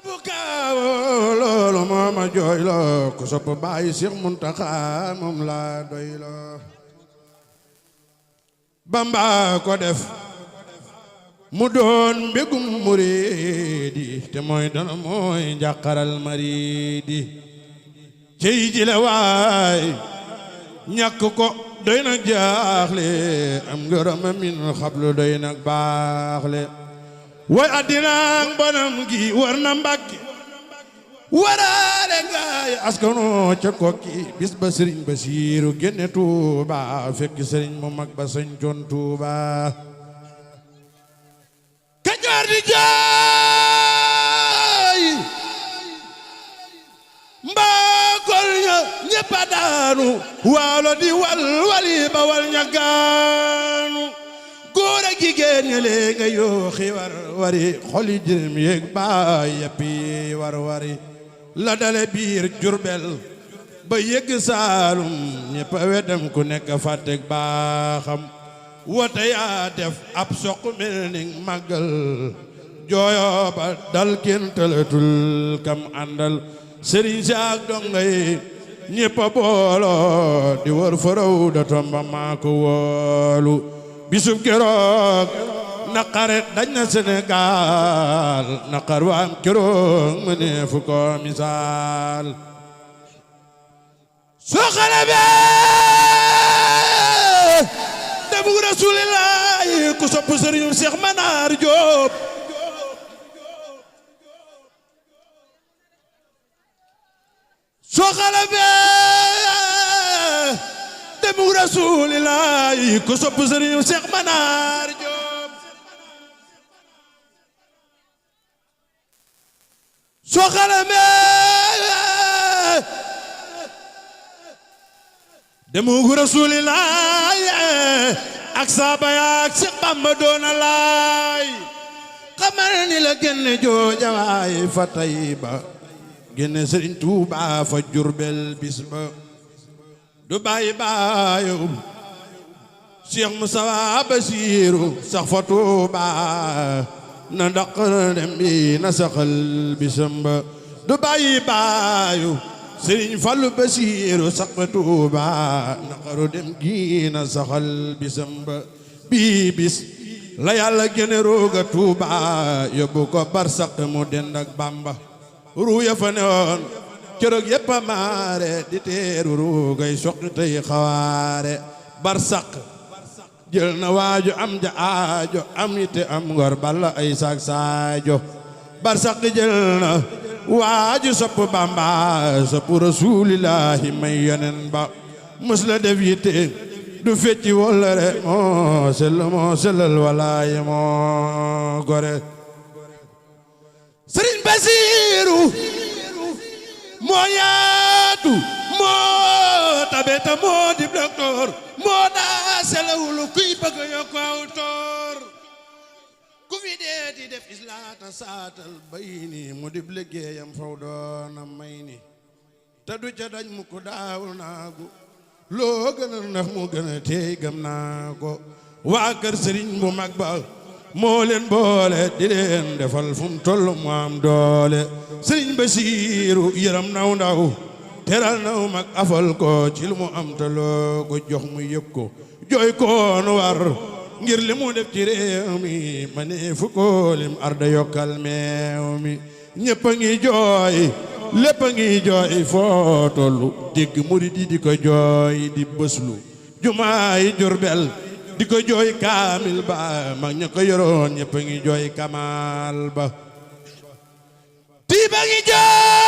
bu kaaw loolu moo ma jooyloo ku sopp Baay Seex Muntaxa moom laa doyloo Bamba ko def mu doon mbégum muriidi te mooy dana mooy njàqaral mariidi cey jile waay ñàkk ko doy na jaaxle am ngërëm min xablu doy na baaxle way addinaang bonam gi war na Mbàkke waraale gaay askano ca Kokki bis ba Sëriñ Basiiru génne Tuuba fekk sëriñ mu mag ba sañcoon Tuuba Kajoor di jaay mbaakol ña ñeppa daanu waalo di wal wali ba wal ña gaanu góor ak jigéen ña lee nga yooxi war wari xoli jërëm yéeg baay yappi war wari la dale biir Jurbel ba yegg Saalum ñeppa wedam ku nekk fàttek baaxam wata yaa def ab soq mel ni màggal jooyo ba dal kenn tëlatul kam àndal sëriñ saak donga yi ñeppa boolo di wër faraw da tomba maa ko woolu bisub keroog naqare dañ na Sénégal naqar waam keroog mu ne fu ko misaal soo xale bee defu Rasuulillaahi ku sopp Sëriñ Seex Manar Jóob soo xale bee defu Rasuulillaahi ku sopp Sëriñ Seex Manar Jóob soo xale bee defu Rasuulillaahi ak saaba yaak Seex Bamba doona laay xamal ni la génne jooja waay fa Tayba génne Sëriñ Tuuba fa Jurbel bis ba du bàyyi baayu Seex Musaa Basiiru sax fa Tuuba na daqar dem bi na saxal bisam ba du bàyyi baayu Sëriñ Fallu Basiiru sax fa Tuuba naqaru dem gi na saxal bisam ba bii bis la Yàlla génne rooga Tuuba yóbbu ko barsaq mu dend ak Bamba ruu ya fa newoon keroog yépp a maare di teeru ruugay soqi tey xawaare barsaq jël na waaju am ja aajo am ite am ngor balla ay saak saajo barsaq jël na waaju sopp Bamba sopp Rasuulillaahi may yonen ba mus la def yitte du fecci wollare moo sellal walaaye moo gore Sëriñ Basiiru moo yaatu moo tabeta moo di docteur moo daa selawulu kuy bëgg yokku aw toor ku fi dee di def islaata saatal bay ni mu dib liggéeyam faw doona may ni te du ca daj mu ko daawul naagu loo gën a ndax mu gën a teey gëm naa ko waa kër sëriñ bu mag ba moo leen boole di leen defal fu mu toll mu am doole Sëriñ Basiiru yëram naw ndaw teral naw mag afal ko ci lu mu am te loo ko jox mu yëg ko jooy ko nu war ngir li mu def ci réew mi ma ne fu ko lim arda yokkal meew mi ñëpp a ngi jooy lépp a ngi jooy foo tollu dégg murid yi di ko jooy di bëslu jumaay Jurbel di ko jooy kaamil ba mag ña ko yoroon ñëpp a ngi jooy kamal ba tiiba ngi jooy